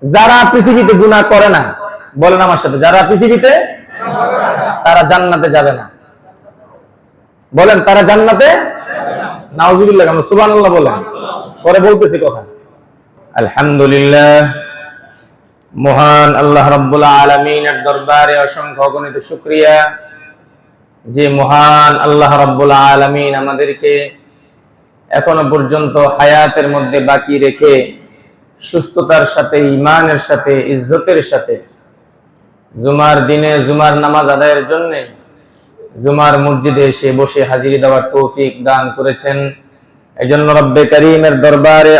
যারা পৃথিবীতে গুনাহ করে না, বলেন আমার সাথে, যারা পৃথিবীতে তারা জান্নাতে যাবে না। বলেন তারা জান্নাতে, নাউজুবিল্লাহ, আমরা সুবহানাল্লাহ বলেন। পরে বলতেছি কথা। আলহামদুলিল্লাহ, মহান আল্লাহ রাব্বুল আলামিনের দরবারে অসংখ্য অগণিত শুকরিয়া, যে মহান আল্লাহ রাব্বুল আলামিন আমাদেরকে এখনো পর্যন্ত হায়াতের মধ্যে বাকি রেখে সুস্থতার সাথে, ঈমানের সাথে, ইজ্জতের সাথে জুমার দিনে জুমার নামাজ আদায়ের জন্য জুমার মসজিদে এসে বসে হাজিরি দেওয়ার তৌফিক দান করেছেন। এজন্য রব্বে কারীমের দরবারে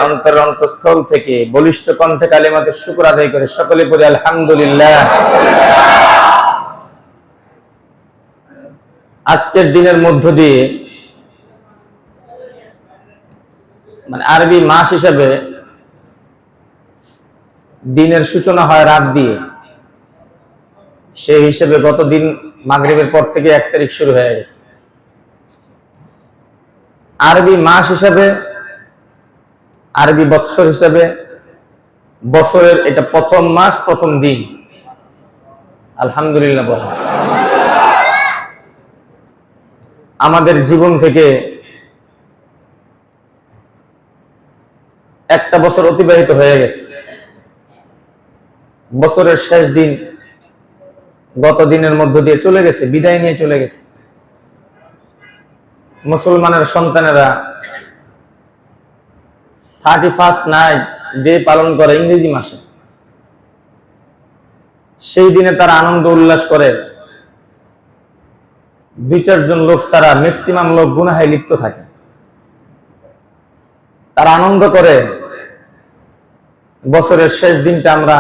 অন্তঃস্থল থেকে বলিষ্ঠ কণ্ঠে কালিমাতে শুকর আদায় করে সকলে পড়ি আলহামদুলিল্লাহ। আজকের দিনের মধ্য দিয়ে, মানে আরবি মাস হিসাবে দিনের সূচনা হয় রাত দিয়ে, সেই হিসেবে গতদিন মাগরিবের পর থেকে 1 তারিখ শুরু হয়ে গেছে। আরবি মাস হিসাবে, আরবি বৎসর হিসাবে বছরের এটা প্রথম মাস, প্রথম দিন। আলহামদুলিল্লাহ বলেন। আমাদের জীবন থেকে একটা বছর অতিবাহিত হয়ে গেছে। বছরের শেষ দিন গত দিনের মধ্য দিয়ে চলে গেছে, বিদায় নিয়ে চলে গেছে। মুসলমানের সন্তানেরা 31st নাইট ডে পালন করে ইংরেজি মাসে। সেই দিনে তারা আনন্দ উল্লাস করে। 2-4 জন লোক ছাড়া ম্যাক্সিমাম লোক গুনাহে লিপ্ত থাকে। তারা আনন্দ করে বছরের শেষ দিনটা আমরা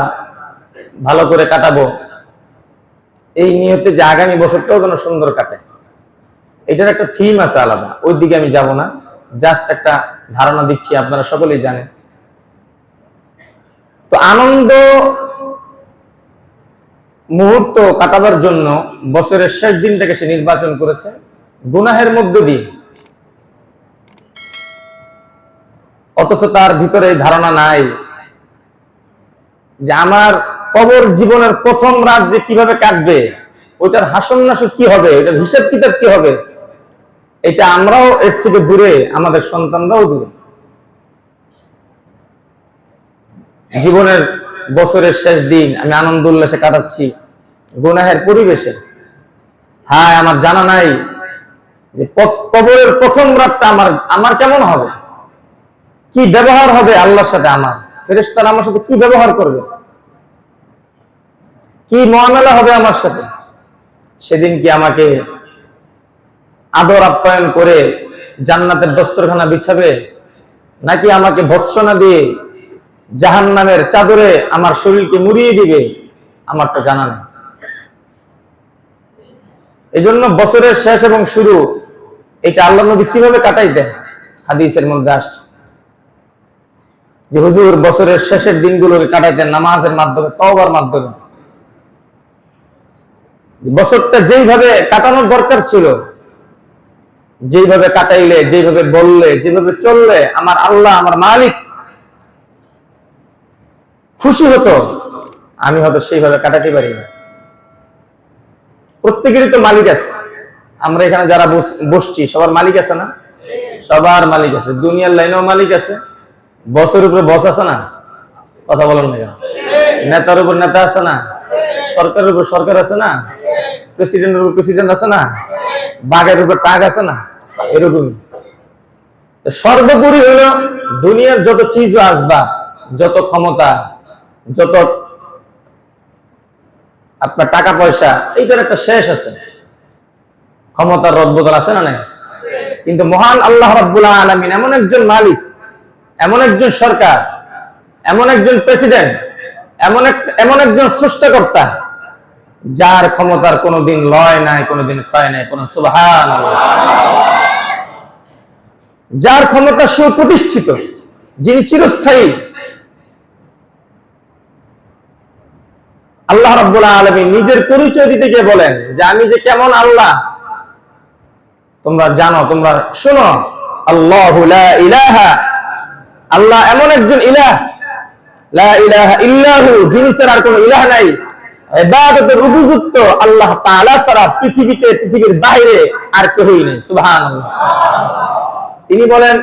ভালো করে কাটাবো, এই নিয়তে যে আগামী বছরটাও যেন সুন্দর কাটে। এটার একটা থিম আছে আলাদা, ওই দিকে আমি যাব না, জাস্ট একটা ধারণা দিচ্ছি, আপনারা সকলেই জানেন। তো আনন্দ মুহূর্ত কাটাবার জন্য বছরের শেষ দিনটাকে সে নির্বাচন করেছে গুনাহের মধ্য দিয়ে। অথচ তার ভিতরে এই ধারণা নাই যে আমার কবর জীবনের প্রথম রাত যে কিভাবে কাটবে, ওইটার হাসন নাসর কি হবে, ওইটার হিসাব কিতাব কি হবে, এটা আমরাও এর থেকে দূরে, আমাদের সন্তানরাও দূরে। জীবনের বছরের শেষ দিন আমি আনন্দ উল্লাসে কাটাচ্ছি গুনাহের পরিবেশে। হ্যাঁ, আমার জানা নাই যে কবরের প্রথম রাতটা আমার কেমন হবে, কি ব্যবহার হবে আল্লাহর সাথে, আমার ফেরেশতারা আমার সাথে কি ব্যবহার করবে, কি মুআমালা হবে আমার সাথে। সেদিন কি আমাকে আদর আপ্যায়ন করে জান্নাতের দস্তরখানা বিছাবে, নাকি আমাকে ভৎসনা দিয়ে জাহান্নামের চাদরে আমার শরীরকে মুড়িয়ে দিবে, আমার তো জানা নেই। এজন্য বছরের শেষ এবং শুরু এটা আল্লাহ নবী কিভাবে কাটাইতেন, হাদিসের মধ্যে আসছে যে হুজুর বছরের শেষের দিনগুলোকে কাটাইতেন নামাজের মাধ্যমে, তওবার মাধ্যমে। বছরটা যেইভাবে কাটানোর দরকার ছিল, যেইভাবে কাটাইলে, যেইভাবে বললে, যেভাবে চললে আমার আল্লাহ, আমার মালিক খুশি হতো, আমি হয়তো সেইভাবে কাটাতে পারি না। প্রত্যেকেরই তো মালিক আছে। আমরা এখানে যারা বসছি সবার মালিক আছে না? সবার মালিক আছে। দুনিয়ার লাইনেও মালিক আছে, বসের উপরে বস আছে না? কথা বলেন না কেন? নেতার উপর নেতা আছে না? সরকারের উপর সরকার আছে না? প্রেসিডেন্টের উপর প্রেসিডেন্ট আছে না? বাঘের উপর টাগ আছে না? এরকমই সর্বোপরি হলো দুনিয়ার যত চিজ আসবাব, যত ক্ষমতা, যত আপনার টাকা পয়সা, এইটার একটা শেষ আছে। ক্ষমতার রদবদল আছে না নাই? কিন্তু মহান আল্লাহ রাব্বুল আলামিন এমন একজন মালিক, এমন একজন সরকার, এমন একজন প্রেসিডেন্ট, এমন একজন স্রষ্টাকর্তা, যার ক্ষমতার কোনোদিন লয় নাই, কোনোদিন ক্ষয় নাই। কোন সুবহানাল্লাহ। যার ক্ষমতা সুপ্রতিষ্ঠিত, যিনি চিরস্থায়ী। আল্লাহ রাব্বুল আলামিন নিজের পরিচয় দিতে গিয়ে বলেন যে আমি যে কেমন আল্লাহ তোমরা জানো, তোমরা শোনো। আল্লাহু লা ইলাহা, আল্লাহ এমন একজন ইলাহ, লা ইলাহা ইল্লাহু, যিনি ছাড়া আর কোনো ইলাহ নাই, ইবাদতের উপযুক্ত আল্লাহ তাআলা ছাড়া পৃথিবীতে, পৃথিবীর বাইরে আর কেউই নেই। সুবহানাল্লাহ। তিনি বলেন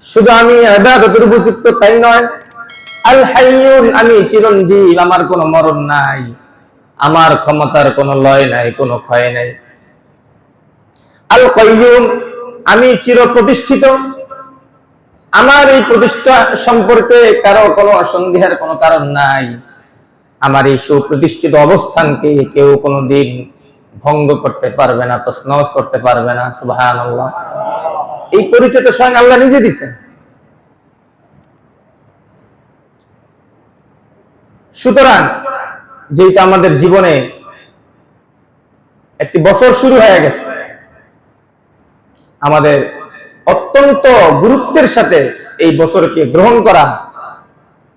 শুধু আমি ইবাদতের উপযুক্ত তাই নয়, আল হাইয়ুন, আমি চিরঞ্জীব, আমার কোনো মরণ নাই, আমার ক্ষমতার কোনো লয় নাই, কোনো ক্ষয় নাই। আল কাইয়ুম, আমি চির প্রতিষ্ঠিত, আমার এই প্রতিষ্ঠা সম্পর্কে কারো কোনো সন্দেহের কোনো কারণ নাই। আমার এই সুপ্রতিষ্ঠিত অবস্থানকে কেউ কোনোদিন ভঙ্গ করতে পারবে না, তছনছ করতে পারবে না। সুবহানাল্লাহ। এই পরিচয়টা স্বয়ং আল্লাহ নিজে দিয়েছেন। সুতরাং যেটা আমাদের জীবনে একটি বছর শুরু হয়ে গেছে, আমাদের অত্যন্ত গুরুত্বের সাথে এই বছরকে গ্রহণ করা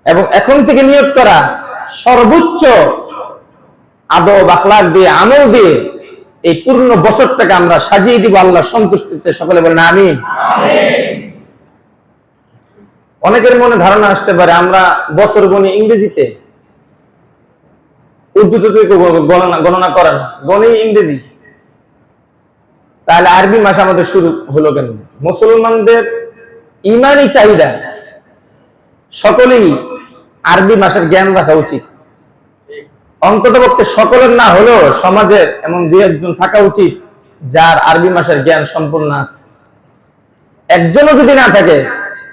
এবং এখন থেকে নিয়ত করা, সর্বোচ্চ আদব আখলাক দিয়ে, আমল দিয়ে এই পূর্ণ বছরটাকে আমরা সাজিয়ে দিব আল্লাহর সন্তুষ্টিতে। সকলে বলেন আমিন। অনেকের মনে ধারণা আসতে পারে আমরা বছর গণি ইংরেজিতে, উর্দুতে গণনা করে না, গণি ইংরেজি, তাহলে আরবি মাস আমাদের শুরু হলো কেন? মুসলমানদের ইমানি চাহিদা, সকলেই আরবি মাসের জ্ঞান রাখা উচিত। অন্ততপক্ষে সকলের না হলেও সমাজের এমন দুই একজন থাকা উচিত যার আরবি মাসের জ্ঞান সম্পূর্ণ আছে। একজনও যদি না থাকে,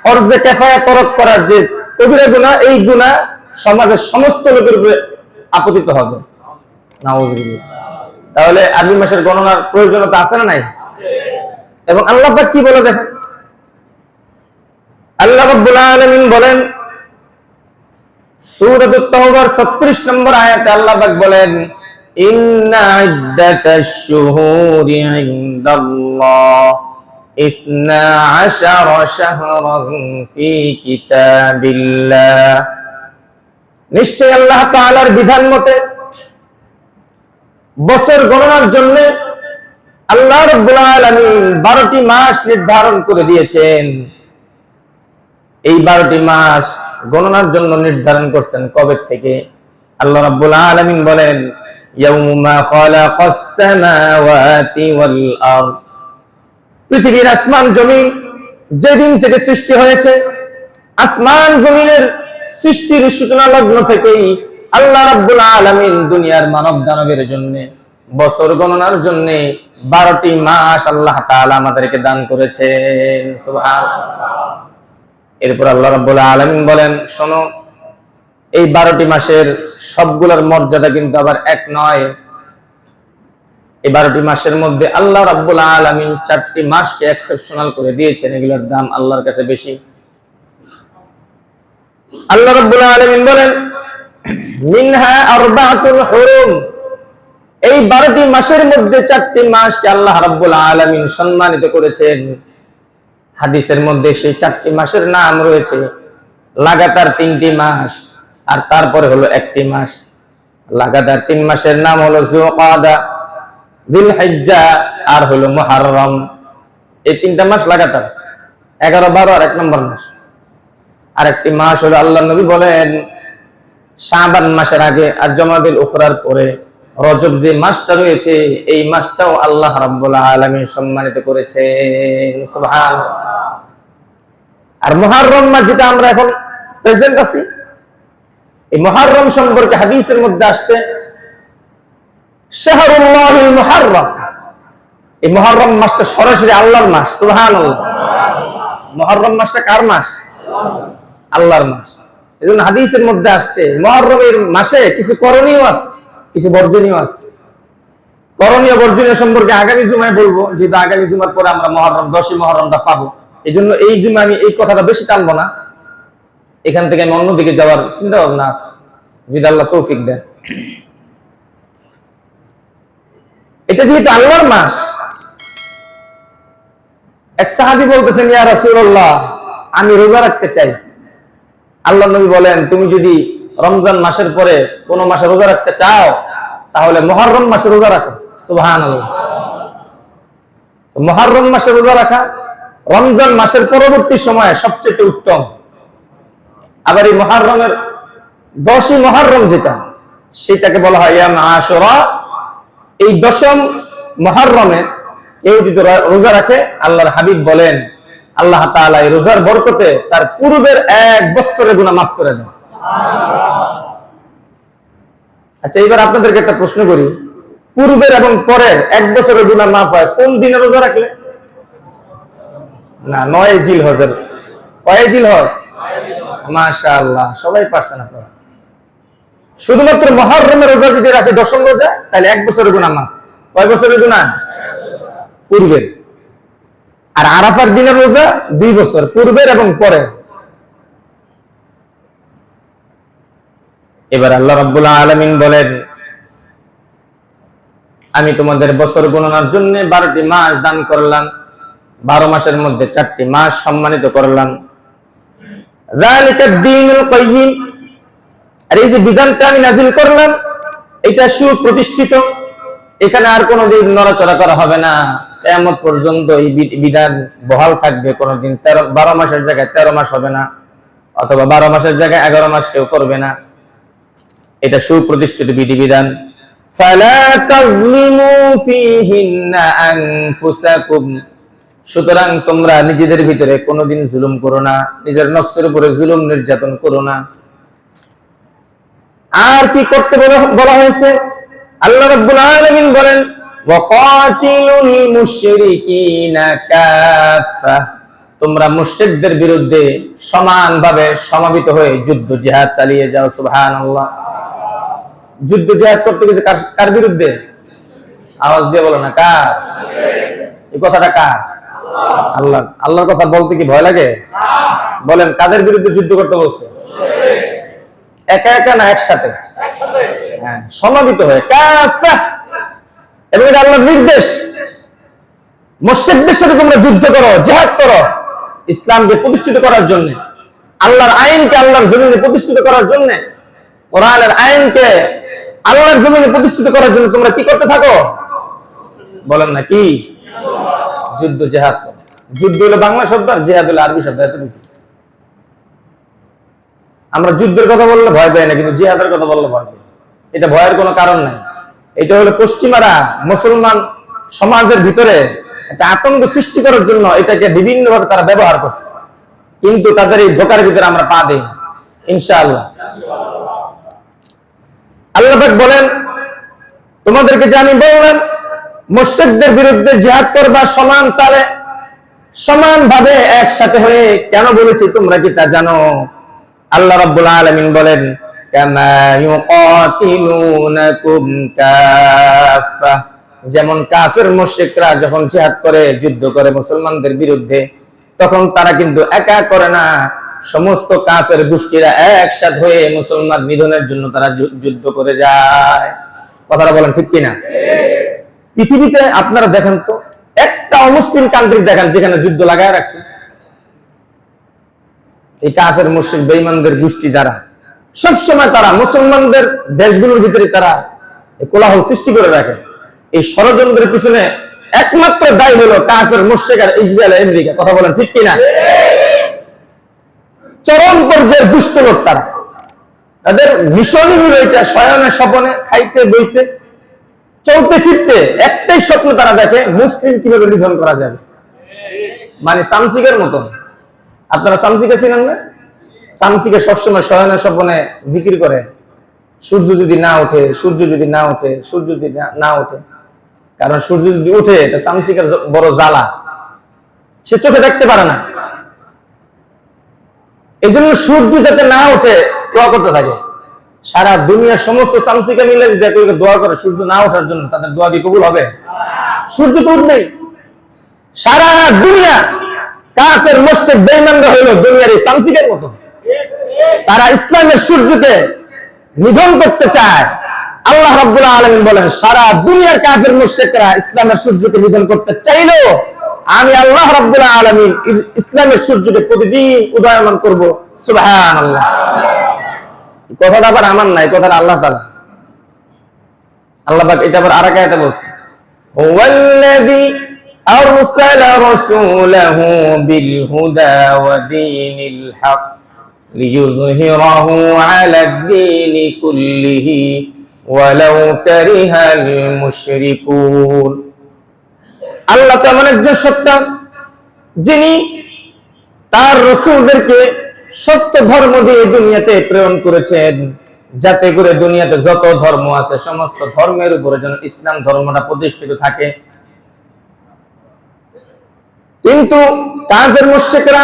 ফরজে কিফায়া তরক করার যে কবিরা গুনাহ, এই গুনাহ সমাজের সমস্ত লোকের উপরে আপতিত হবে। নাউযুবিল্লাহ। তাহলে আরবি মাসের গণনার প্রয়োজনীয়তা আছে না নাই? এবং আল্লাহ পাক কি বলে দেখেন, আল্লাহ রাব্বুল আলামিন বলেন সূরাতুত তাওবার 36 নম্বর আয়াতে আল্লাহ পাক বলেন, ইন্না ইদ্দাতাশ শুহুরি ইনদাল্লাহ 12 শাহরান ফি কিতাবিল্লাহ, নিশ্চয় আল্লাহ তাআলার বিধান মতে বছর গণনার জন্য আল্লাহ রাব্বুল আলামিন 12টি মাস নির্ধারণ করে দিয়েছেন। এই 12টি মাস গণনার জন্য নির্ধারণ করছেন কবে থেকে? আল্লাহ রাব্বুল আলামিন বলেন, ইয়াউমা খালাকাস সামাওয়াতি ওয়াল আরদ, পৃথিবীর আসমান জমিন যেদিন থেকে সৃষ্টি হয়েছে, আসমান জমিনের সৃষ্টির সূচনা লগ্ন থেকেই আল্লাহ রাব্বুল আলামিন দুনিয়ার মানব দানবের জন্য বছর গণনার জন্য 12টি মাস আল্লাহ তাআলা আমাদেরকে দান করেছেন। সুবহানাল্লাহ। এরপর আল্লাহ রাব্বুল আলামিন বলেন, শোনো, এই 12টি মাসের সবগুলোর মর্যাদা কিন্তু আবার এক নয়। এই 12টি মাসের মধ্যে আল্লাহ রাব্বুল আলামিন 4টি মাসকে এক্সেপশনাল করে দিয়েছেন, এগুলোর দাম আল্লাহর কাছে বেশি। আল্লাহ রাব্বুল আলামিন বলেন, মিনহা আরবাতুল হুরুম, এই 12টি মাসের মধ্যে 4টি মাসকে আল্লাহ রাব্বুল আলামিন সম্মানিত করেছেন। হাদিসের মধ্যে সেই 4টি মাসের নাম রয়েছে লাগাতার 3টি মাস, আর তারপরে হলো 1টি মাস। লাগাতার 3 মাসের নাম হলো যুলকাদা, যিলহিজ্জা আর হলো মুহররম। এই 3টা মাস লাগাতার 11, 12 আর 1 নম্বর মাস। আর একটি মাস হলো আল্লাহ নবী বলেন শাবান মাসের আগে আর জমাদুল উখরার পরে রজব যে মাসটা রয়েছে, এই মাসটাও আল্লাহ রাব্বুল আলামিন সম্মানিত করেছেন। সুবহানাল্লাহ। আর মুহররম মাস, যেটা আমরা এখন প্রেজেন্ট আছি, এই মুহররম সম্পর্কে হাদিসের মধ্যে আসছে শাহরুল্লাহিল মুহররম, এই মুহররম মাসটা সরাসরি আল্লাহর মাস। সুবহানাল্লাহ। মুহররম মাসটা কার মাস? আল্লাহর মাস। এজন্য হাদিসের মধ্যে আসছে মুহররমের মাসে কিছু করণীয় আছে, কিছু বর্জনীয় আছে। করণীয় বর্জনীয় সম্পর্কে আগামী জুমায় বলবো, যেহেতু আগামী জুমার পরে আমরা মুহররম 10ই মুহররমটা পাবো। এই জন্য এই জুমা আমি এই কথাটা বেশি টানবো না, এখান থেকে আমি অন্যদিকে যাওয়ার চিন্তা ভাবনা আছে, যদি আল্লাহ তৌফিক দেন। এটা যেহেতু আল্লাহর মাস, এক সাহাবী বলতেছেন, ইয়া রাসূলুল্লাহ, আমি রোজা রাখতে চাই। আল্লাহ নবী বলেন, তুমি যদি রমজান মাসের পরে কোন মাসে রোজা রাখতে চাও তাহলে মুহররম মাসে রোজা রাখো। সুবহানাল্লাহ। মুহররম মাসে রোজা রাখা রমজান মাসের পরবর্তী সময়ে সবচেয়ে উত্তম। আবার এই মুহররমের 10ই মুহররম যেটা, সেটাকে বলা হয় ইয়াম আশুরা। এই 10ম মুহররমে কেউ যদি রোজা রাখে, আল্লাহর হাবিব বলেন আল্লাহ তাআলা এই রোজার বরকতে তার পূর্বের 1 বছরের গুনাহ মাফ করে দেন। আচ্ছা, এবার আপনাদেরকে একটা প্রশ্ন করি, পূর্বের এবং পরের 1 বছরের গুনাহ মাফ হয় কোন দিনে রোজা রাখলে? না, 9 জিলহজের। কয় জিলহজ? মাশাআল্লাহ, সবাই পারছেন আপনারা। শুধুমাত্র মুহররমের রোজা যদি রাখে 10ম রোজা, তাহলে 1 বছরের গুনাহ মাফ। কয় বছরের গুনাহ? পূর্বের। আর আরাফার দিনের রোজা 2 বছর, পূর্বের এবং পরের। এবার আল্লাহ রাব্বুল আলামিন বলেন, আমি তোমাদের বছর গণনার জন্য 12টি মাস দান করলাম, 12 মাসের মধ্যে 4টি মাস সম্মানিত করলাম। যালিকা দ্বীনুল কাইয়্যিম, আর এই যে বিধানটা আমি নাযিল করলাম, এটা সুপ্রতিষ্ঠিত। এখানে আর কোনোদিন নড়াচড়া করা হবে না, কিয়ামত পর্যন্ত এই বিধান বহাল থাকবে। কোনোদিন 12 মাসের জায়গায় 13 মাস হবে না, অথবা 12 মাসের জায়গায় 11 মাস কেউ করবে না। এটা সুপ্রতিষ্ঠিত বিধিবিধান। ফালা তাযলিমু ফীহিন্না আনফুসাকুম, সুতরাং তোমরা নিজেদের ভিতরে কোনোদিন জুলুম করো না, নিজের নফসের উপরে জুলুম নির্যাতন করো না। আর কি করতে বলা হয়েছে? আল্লাহ রাব্বুল আলামিন বলেন, ওয়াকাতিলুল মুশরিকিনা কাফা, তোমরা মুশরিকদের বিরুদ্ধে সমানভাবে সমাবেত হয়ে যুদ্ধ জিহাদ চালিয়ে যাও। সুবহানাল্লাহ। যুদ্ধ জিহাদ করতে গেছে কার বিরুদ্ধে? আওয়াজ দিয়ে বলো না, কার? এই কথাটা কার? আল্লাহ। আল্লাহর কথা বলতে কি ভয় লাগে? বলেন, কাদের বিরুদ্ধে যুদ্ধ করতে বলছে? একা একা না একসাথে? হ্যাঁ, সমাবেত হয়ে কাফা। এবং এটা আল্লাহর নির্দেশ, মুশরিকদের সাথে তোমরা যুদ্ধ করো, জিহাদ করো, ইসলামকে প্রতিষ্ঠিত করার জন্য, আল্লাহর আইনকে আল্লাহর জমিনে প্রতিষ্ঠিত করার জন্য, কোরআনের আইনকে আল্লাহর জমিনে প্রতিষ্ঠিত করার জন্য তোমরা কি করতে থাকো? বলেন না কি? যুদ্ধ জিহাদ করো। যুদ্ধ হলো বাংলা শব্দ, আর জিহাদ হলো আরবি শব্দ। এতটুকু। আমরা যুদ্ধের কথা বললে ভয় পাই না, কিন্তু জিহাদের কথা বললে ভয় পাই। এটা ভয়ের কোনো কারণ নাই। এটা হলো পশ্চিমারা মুসলমান সমাজের ভিতরে একটা আতঙ্ক সৃষ্টি করার জন্য এটাকে বিভিন্নভাবে তারা ব্যবহার করছে, কিন্তু তাদের এই ধোকার ভিতরে আমরা পা দিই না, ইনশাআল্লাহ। আল্লাহ পাক বলেন, তোমাদেরকে যে আমি বললাম মুশরিকদের বিরুদ্ধে জিহাদ করবা সমান তালে, সমানভাবে একসাথে হয়ে, কেন বলেছি তোমরা কি তা জানো? আল্লাহ রাব্বুল আলামিন বলেন, কামা ইউকাতিলুনাকুম কাফা, যেমন কাফের মুশরিকরা যখন জিহাদ করে, যুদ্ধ করে মুসলমানদের বিরুদ্ধে, তখন তারা কিন্তু একা করে না, সমস্ত কাফের গোষ্ঠীরা একসাথে হয়ে মুসলমান নিধনের জন্য তারা যুদ্ধ করে যায়। কথাটা বলেন ঠিক কিনা? পৃথিবীতে আপনারা দেখেন তো, একটা অমুসলিম কান্ট্রি দেখেন যেখানে যুদ্ধ লাগায় রাখছে। এই কাফের মুশরিক বেঈমানদের গোষ্ঠী যারা, সবসময় তারা মুসলমানদের দেশগুলোর ভিতরে তারা কোলাহল সৃষ্টি করে রাখে। এই ষড়যন্ত্রের পিছনে একমাত্র দায়ী হলো কাফের মুশরিক আর ইসরায়েল, আমেরিকা। কথা বলেন ঠিক কিনা? চরম পর্যায়ের দুষ্ট লোক তারা। তাদের মিশনই হলো এটা, শয়নে স্বপনে, খাইতে বইতে, চলতে ফিরতে একটাই স্বপ্ন তারা দেখে, মুসলিম কিভাবে নিধন করা যাবে। মানে সামসিকের মতন। আপনারা সামসিকে ছিলেন না? সামসিকে সবসময় শয়নে স্বপনে জিকির করে, সূর্য যদি না ওঠে, সূর্য যদি না ওঠে, সূর্য যদি না ওঠে। কারণ সূর্য যদি ওঠে, এটা সামসিকের বড় জ্বালা, সে চোখে দেখতে পারে না। এই জন্য সূর্য যাতে না ওঠে দোয়া করতে থাকে। সারা দুনিয়ার সমস্ত সামসিকা মিলে দোয়া করে সূর্য না ওঠার জন্য, তাদের দোয়া কি কবুল হবে? সূর্য তো উঠবেই। সারা দুনিয়া কাফের মুশরিক বেঈমানরা হলো দুনিয়ার এই সামসিকের মতো। তারা ইসলামের সূর্যকে নিধন করতে চায়। আল্লাহ রাব্বুল আলামিন বলেন, সারা দুনিয়ার কাফের মুশরিকরা ইসলামের সূর্যকে নিধন করতে চাইলেও আমি আল্লাহ রাব্বুল আলামিন ইসলামের সূর্যকে প্রতিদিন উদয়মান করব। সুবহানাল্লাহ। এই কথাটা আবার আমার নাই, কথাটা আল্লাহ তাআলা। আল্লাহ পাক এটা আবার আরেক আয়াতে বলছে, ওয়াল্লাযী আরসালা রাসূলাহু বিল হুদা ওয়া দীনিল হক ليظهره على الدين كله ولو كره المشركون। আল্লাহ তো এমন একজন সত্তা যিনি তার রাসূলদেরকে সত্য ধর্ম দিয়ে দুনিয়াতে প্রেরণ করেছেন, যাতে করে দুনিয়াতে যত ধর্ম আছে সমস্ত ধর্মের উপরে যেন ইসলাম ধর্মটা প্রতিষ্ঠিত থাকে। কিন্তু কাফের মুশরিকরা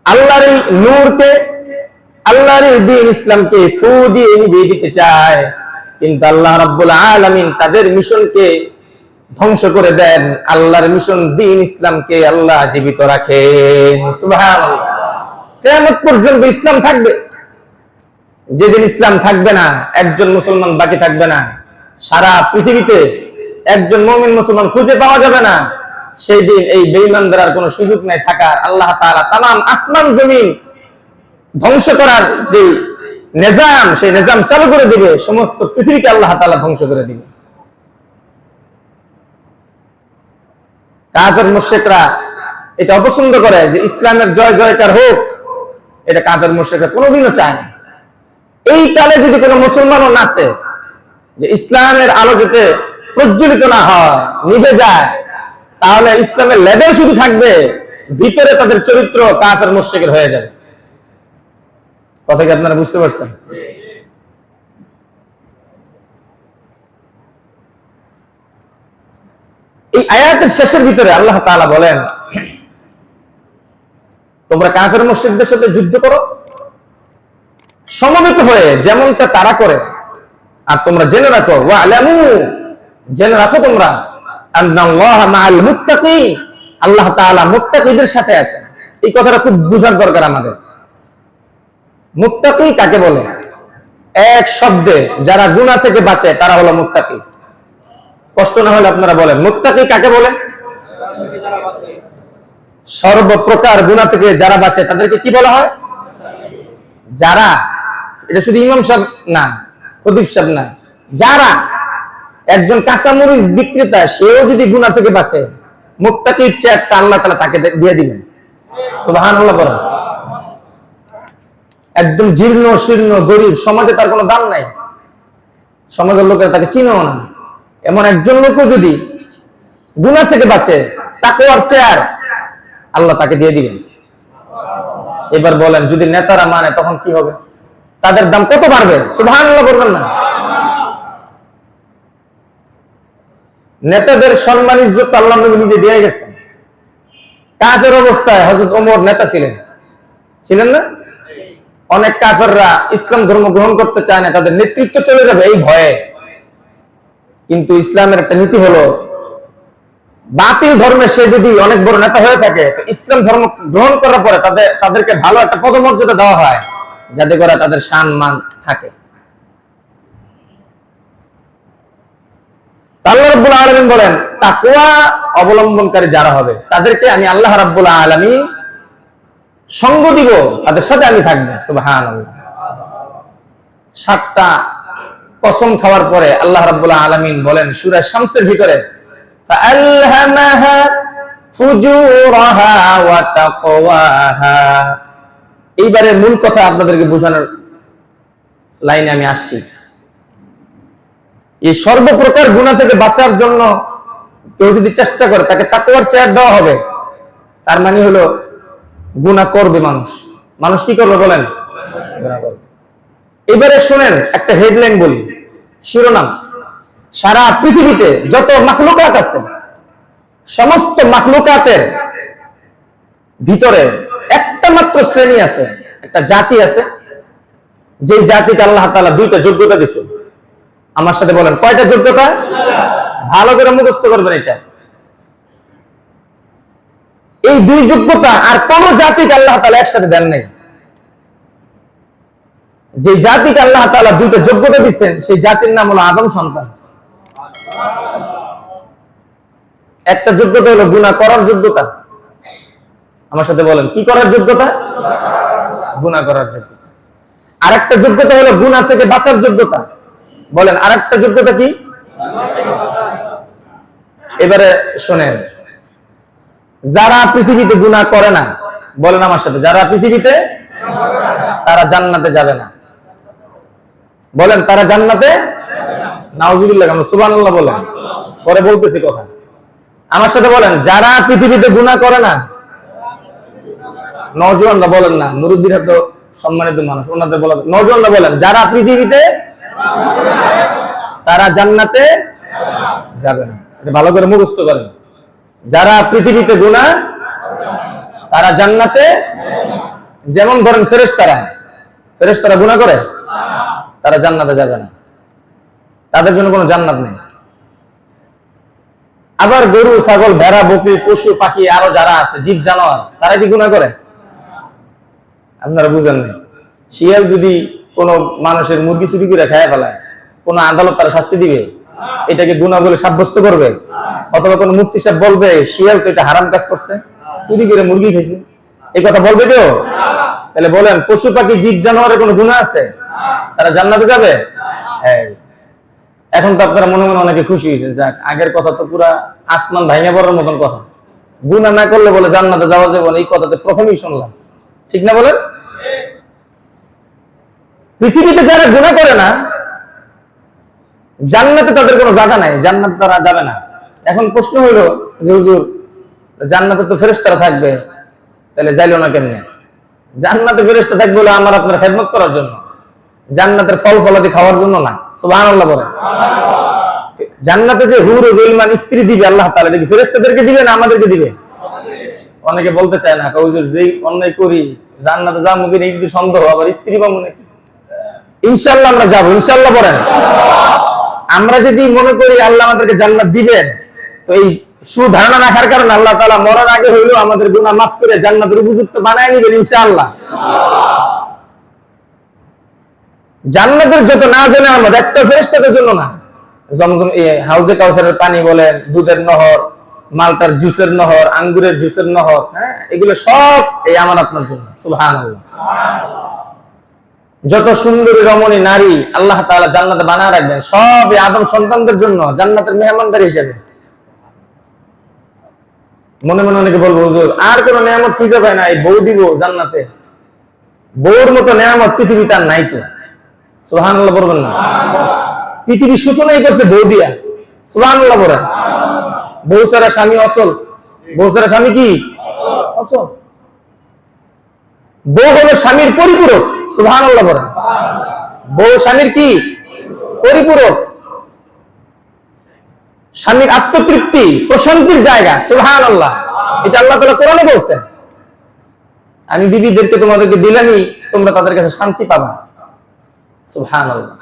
আল্লাহর এই নূরকে, আল্লাহর এই দ্বীন ইসলামকে ফু দিয়ে নিভিয়ে দিতে চায়, কিন্তু আল্লাহ রাব্বুল আলামিন তাদের মিশনকে ধ্বংস করে দেন। আল্লাহর মিশন দ্বীন ইসলামকে আল্লাহ জীবিত রাখেন। সুবহানাল্লাহ। কিয়ামত পর্যন্ত ইসলাম থাকবে। যেদিন ইসলাম থাকবে না, একজন মুসলমান বাকি থাকবে না, সারা পৃথিবীতে একজন মুমিন মুসলমান খুঁজে পাওয়া যাবে না, সেই দিন এই বেঈমানদের আর কোনো সুযোগ নাই থাকার। আল্লাহ তাআলা তামাম আসমান জমিন ধ্বংস করার যে নিজাম, সেই নিজাম চালু করে দিবে, সমস্ত পৃথিবীকে আল্লাহ তাআলা ধ্বংস করে দিবে। কাফের মুশরিকরা এটা অপছন্দ করে যে ইসলামের জয় জয়কার হোক, এটা কাফের মুশরিকরা কোনোদিনও চায় না। এই কালে যদি কোনো মুসলমানও নাচে, যে ইসলামের আলো যাতে প্রজ্বলিত না হয়, নিভে যায়, তাহলে ইসলামের লেভেল শুধু থাকবে, ভিতরে তাদের চরিত্র কাফের মুশরিকের হয়ে যাবে। কথা কি আপনারা বুঝতে পারছেন? এই আয়াতের শেষের ভিতরে আল্লাহ তাআলা বলেন, তোমরা কাফের মুশরিকদের সাথে যুদ্ধ করো সমবেত হয়ে, যেমনটা তারা করে। আর তোমরা জেনে রাখো, ওয়ালামু, জেনে রাখো তোমরা, আন্নাল্লাহা মাআল মুত্তাকিন, আল্লাহ তাআলা মুত্তাকিদের সাথে আছেন। এই কথাটা খুব বুঝার দরকার আমাদের। মুত্তাকি কাকে বলে? এক শব্দে যারা গুনাহ থেকে বাঁচে তারা হলো মুত্তাকি। কষ্ট না হলে আপনারা বলেন, মুত্তাকি কাকে বলে? সর্বপ্রকার গুনাহ থেকে যারা বাঁচে তাদেরকে কি বলা হয়? যারা, এটা শুধু ইমাম সাহেব না, খতিব সাহেব না, যারা, একজন কাঁচামরিচ বিক্রেতা সেও যদি গুনাহ থেকে বাঁচে, মুত্তাকির চেয়ারটা আল্লাহ তাআলা তাকে দিয়ে দিবেন। সুবহানাল্লাহ বলেন। একদম জীর্ণ শীর্ণ গরিব, সমাজে তার কোনো দাম নাই, সমাজের লোকেরা তাকে চিনেও না, এমন একজন লোকও যদি গুনাহ থেকে বাঁচে, তাকওয়ার চেয়ার আল্লাহ তাকে দিয়ে দিবেন। এবার বলেন, যদি নেতারা মানে তখন কি হবে? তাদের দাম কত বাড়বে? সুবহানাল্লাহ বলবেন না? নেতাদের সম্মান ইজ্জত আল্লাহ নবী নিজে দিয়ে গেছেন। কাফের অবস্থায় হযরত ওমর নেতা ছিলেন, ছিলেন না? অনেক কাফেররা ইসলাম ধর্ম গ্রহণ করতে চায় না, তাদের নেতৃত্ব চলে যাবে এই ভয়ে। কিন্তু ইসলামের একটা নীতি হলো, বাতিল ধর্মে সে যদি অনেক বড় নেতা হয়ে থাকে, তো ইসলাম ধর্ম গ্রহণ করার পরে তাদেরকে ভালো একটা পদমর্যাদা দেওয়া হয়, যাতে করে তাদের সম্মান থাকে। আল্লাহ রাব্বুল আলামিন বলেন, তাকওয়া অবলম্বনকারী যারা হবে তাদেরকে আমি আল্লাহ রাব্বুল আলামিন সঙ্গ দিব, তাদের সাথে আমি থাকবো। সুবহানাল্লাহ। 7টা কসম খাওয়ার পরে আল্লাহ রাব্বুল আলামিন বলেন সূরা শামসের ভিতরে, ফাআলহামাহা ফুজুরাহা ওয়া তাকওয়াহা। এইবারে মূল কথা আপনাদেরকে বোঝানোর লাইনে আমি আসছি। এই সর্বপ্রকার গুনাহ থেকে বাঁচার জন্য কেউ যদি চেষ্টা করে, তাকে তাকওয়ার চেয়ার দেওয়া হবে। তার মানে হলো গুনাহ করবে মানুষ। মানুষ কি করবে বলেন? গুনাহ করবে। এবারে শুনেন, একটা হেডলাইন বলি, শিরোনাম। সারা পৃথিবীতে যত মাখলুকাত আছে, সমস্ত মাখলুকাতের ভিতরে একটা মাত্র শ্রেণী আছে, একটা জাতি আছে, যে জাতিকে আল্লাহ তাআলা 2টা যোগ্যতা দিয়েছে। আমার সাথে বলেন, কয়টা যোগ্যতা? ভালো করে মুখস্থ করবেন এটা। এই 2 যোগ্যতা আর কোন জাতিকে আল্লাহ তাআলা একসাথে দেন নাই। যে জাতিকে আল্লাহ তাআলা 2টা যোগ্যতা দিয়েছেন, সেই জাতির নাম হলো আদম সন্তান। একটা যোগ্যতা হলো গুনাহ করার যোগ্যতা। আমার সাথে বলেন, কি করার যোগ্যতা? গুনাহ করার যোগ্যতা। আরেকটা যোগ্যতা হলো গুনাহ থেকে বাঁচার যোগ্যতা। বলেন, আরেকটা যোগ্যতা কি? এবারে শুনেন, যারা পৃথিবীতে গুনাহ করে না, বলেন আমার সাথে, যারা পৃথিবীতে তারা জান্নাতে যাবে না। বলেন তারা জান্নাতে, নাউজুবিল্লাহ, সুবহানাল্লাহ বলেন। পরে বলতেছি কথা। আমার সাথে বলেন, যারা পৃথিবীতে গুনাহ করে না। নওজওয়ানরা বলেন না, মুরব্বিরা তো সম্মানিত মানুষ, ওনাদের বলা। নওজওয়ানরা বলেন, যারা পৃথিবীতে তারা জান্নাতে যাবে না। এটা ভালো করে মুখস্থ করেন। যারা পৃথিবীতে গুনাহ তারা জান্নাতে, যেমন ধরেন ফেরেশতারা গুনাহ করে, তারা জান্নাতে যাবে না, তাদের জন্য কোনো জান্নাত নেই। আবার গরু, ছাগল, ভেড়া, বকরি, পশু পাখি আরো যারা আছে জীব জানোয়ার, তারা কি গুনাহ করে? আপনারা বুঝেন না। শিয়াল যদি কোনো মানুষের মুরগি চুরি করে খেয়ে ফেলায়, কোন আদালত তারা শাস্তি দিবে? এটাকে গুনাহ বলে সাব্যস্ত করবে? অথবা কোন মুফতি সাহেব বলবে শিয়াল তো এটা হারাম কাজ করছে, চুরি করে মুরগি খেয়েছে, এই কথা বলবে কেউ? তাহলে বলেন, পশু পাখি জীব জানোয়ারের কোনো গুনাহ আছে? তারা জান্নাতে যাবে? এখন তো আপনারা মনে মনে অনেকে খুশি হয়েছেন, যাক, আগের কথা তো পুরা আসমান ভাঙা পড়ার মতন কথা। গুনাহ না করলে বলে জান্নাতে যাওয়া যাবে না, এই কথাতে প্রথমেই শুনলাম। ঠিক না বলেন? পৃথিবীতে যারা গুনাহ করে না, জান্নাতে তাদের কোনো জায়গা নাই, জান্নাতে তারা যাবে না। এখন প্রশ্ন হইল যে হুজুর, জান্নাতে তো ফেরেশতারা থাকবে, তাহলে যাইলো না কেমনে? জান্নাতে ফেরেশতা থাকবে বলে আমার আপনার খেদমত করার জন্য, জান্নাতের ফল ফলাদি খাওয়ার জন্য না। সুবহানাল্লাহ বলেন। জান্নাতে যে হুর ও গিলমান স্ত্রী দিবে আল্লাহ তাআলা, এটা কি ফেরেশতাদেরকে দিবে না আমাদেরকে দিবে? অনেকে বলতে চায় না, হুজুর যেই অন্যায় করি জান্নাতে যাবো কিনা এই যদি সন্দেহ, আবার স্ত্রী পাবো নাকি? ইনশাআল্লাহ আমরা যাবো, ইনশাআল্লাহ বলেন। আমরা যদি মনে করি আল্লাহ আমাদেরকে জান্নাত দিবেন, তো এই সুধারণা রাখার কারণে আল্লাহ তাআলা মরার আগে হইলেও আমাদের গুনাহ মাফ করে জান্নাতের উপযুক্ত বানায় নিবেন ইনশাআল্লাহ। জান্নাতের যত না জানে আমাদের একটা ফেরেশতাদের জন্য না। জমজম, হাউজে কাউসারের পানি বলেন, দুধের নহর, মালটার জুসের নহর, আঙ্গুরের জুসের নহর, হ্যাঁ, এগুলো সব এই আমার আপনার জন্য। সুবহানাল্লাহ। যত সুন্দরী রমণী নারী আল্লাহ তাআলা জান্নাতে বানায় রাখবেন, সব এই আদম সন্তানদের জন্য জান্নাতের মেহমানদারি হিসেবে। মনে মনে অনেকে বলবো, হুজুর আর কোন নিয়ামত খুঁজে পায় না, এই বউ দিব জান্নাতে। বউর মতো নিয়ামত পৃথিবীতে আর নাই তো। সুবহানাল্লাহ বলবেন না? পৃথিবী সূচনাই করছে বউ দিয়া। সুবহানাল্লাহ বলেন। বউ ছাড়া স্বামী অচল, বউ ছাড়া স্বামী কি অচল। বউ হলো স্বামীর পরিপূরক। সুবহানাল্লাহ বলেন। বউ স্বামীর কি পরিপূরক, স্বামীর আত্মতৃপ্তি, প্রশান্তির জায়গা। সুবহানাল্লাহ। এটা আল্লাহ তাআলা কোরআনে বলছেন, আমি বিবিদেরকে তোমাদেরকে দিলামই, তোমরা তাদের কাছে শান্তি পাবা। সুবহানাল্লাহ।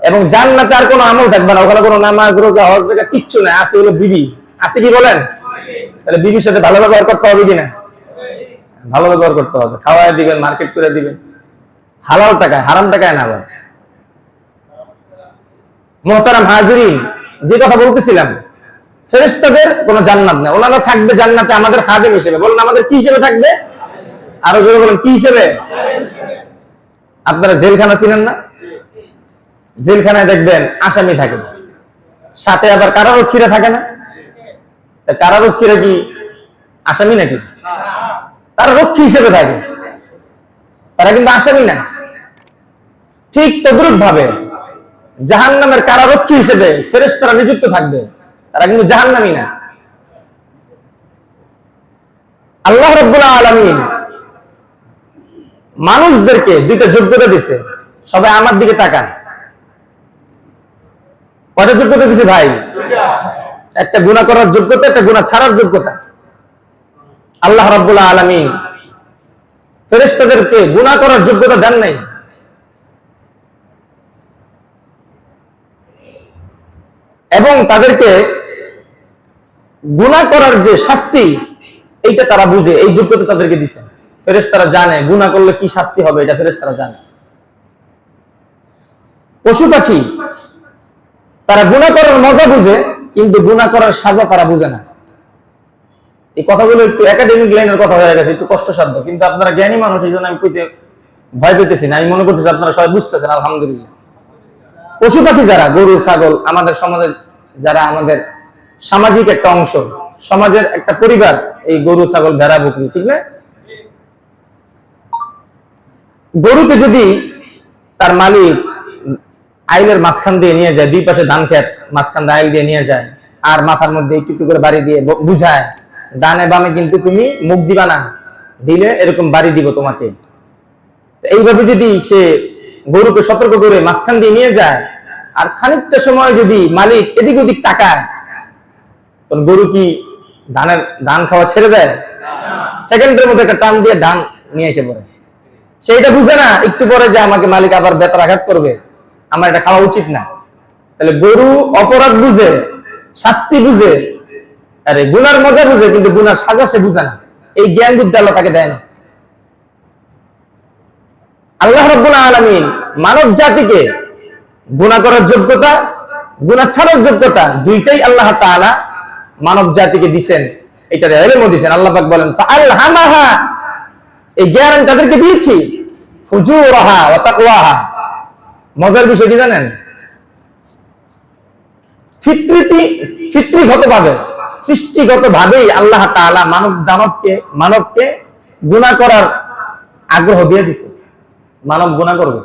এবং জান্নাতে আর কোনো আমল থাকবে না, ওখানে কোনো নামাজ, রোজা, হজ, যাকাত কিচ্ছু নাই, আছে হলো বিবি। আছে কি বলেন? তাহলে বিবির সাথে ভালো ব্যবহার করতে হবে কিনা? ভালো ব্যবহার করতে হবে, খাওয়ায় দিবেন, মার্কেট করে দিবেন, হালাল টাকায়, হারাম টাকায় না। আবার মুহতারাম হাজিরিন, যে কথা বলতেছিলাম, ফেরেশতাদের কোনো জান্নাত নেই, ওনারা থাকবে জান্নাতে আমাদের খাদেম হিসেবে। বলেন আমাদের কি হিসেবে থাকবে? আরো জোরে বলেন, কি হিসেবে? আপনারা জেলখানা চিনেন না? জেলখানায় দেখবেন আসামি থাকে, সাথে আবার কারারক্ষীরা থাকে না? কারারক্ষীরা কি আসামি নাকি? তারা রক্ষী হিসেবে থাকে, তারা কিন্তু আসামি না। ঠিক তদ্রুপ ভাবে জাহান্নামের কারারক্ষী হিসেবে ফেরেশতারা নিযুক্ত থাকবে, তারা কিন্তু জাহান্নামী না। আল্লাহ রাব্বুল আলামিন মানুষদেরকে দুইটা যোগ্যতা দিছে। সবাই আমার দিকে তাকান। কয়টা যোগ্যতা দিছে ভাই? একটা গুনাহ করার যোগ্যতা, একটা গুনাহ ছাড়ার যোগ্যতা। আল্লাহ রাব্বুল আলামিন ফেরেশতাদেরকে গুনাহ করার যোগ্যতা দেন নাই। এবং তাদেরকে গুনাহ করার যে শাস্তি, এইটা তারা বুঝে, এই যোগ্যতা তাদেরকে দিয়েছেন। ফেরেশতারা জানে গুনাহ করলে কি শাস্তি হবে, এটা ফেরেশতারা জানে। পশু পাখি তারা গুনাহ করার মজা বুঝে, কিন্তু গুনাহ করার সাজা তারা বুঝে না। এই কথাগুলো একটু একাডেমিক লাইনের কথা হয়ে গেছে, একটু কষ্টসাধ্য, কিন্তু আপনারা জ্ঞানী মানুষ, এই জন্য আমি কইতে ভয় পেতেছি না। আমি মনে করতেছি আপনারা সবাই বুঝতেছেন, আলহামদুলিল্লাহ। পশু পাখি যারা, গরু, ছাগল, আমাদের সমাজে যারা আমাদের সামাজিক একটা অংশ, সমাজের একটা পরিবার, এই গরু, ছাগল, ভেড়া, বকরি, ঠিক না? গরুকে যদি তার মালিক আইলের মাঝখান দিয়ে নিয়ে যায়, দুই পাশে ধান খেত, মাঝখান দিয়ে আইল দিয়ে নিয়ে যায়, আর মাথার মধ্যে একটু একটু করে বাড়ি দিয়ে বুঝায়, ডানে বামে কিন্তু তুমি মুখ দিবা না, দিলে এরকম বাড়ি দিব তোমাকে। এইভাবে যদি সে গরুকে সতর্ক করে মাঝখান দিয়ে নিয়ে যায়, আর খানিকটা সময় যদি মালিক এদিক ওদিক তাকায়, তখন গরু কি ধান খাওয়া ছেড়ে দেয়? সেকেন্ডের মধ্যে একটা টান দিয়ে ধান নিয়ে এসে পড়ে। সেইটা বুঝে না একটু পরে যে আমাকে মালিক আবার বেতার আঘাত করবে, আমার এটা খাওয়া উচিত না। তাহলে গরু অপরাধ বুঝে, শাস্তি বুঝে, আরে গুনার মজা বুঝে, কিন্তু গুনার সাজা সে বুঝে না। এই জ্ঞান বুদ্ধি আল্লাহ তাকে দেয় না। আল্লাহ রাব্বুল আলামিন মানব জাতিকে গুনাহ করার যোগ্যতা, গুনাহ ছাড়ার যোগ্যতা দুইটাই আল্লাহ তাআলা মানব জাতিকে দিবেন। এটার ইলম দিবেন। আল্লাহ পাক বলেন ফাআলহামাহা, এই জ্ঞান আমি তাদেরকে দিয়েছি, ফুজুরাহা ওয়া তাকওয়াহা। মজার বিষয় কি জানেন? ফিতরিগতভাবে, সৃষ্টিগতভাবেই আল্লাহ তাআলা মানবকে গুনাহ করার আগ্রহ দিয়ে দিয়েছে। মানব গুনাহ করবে।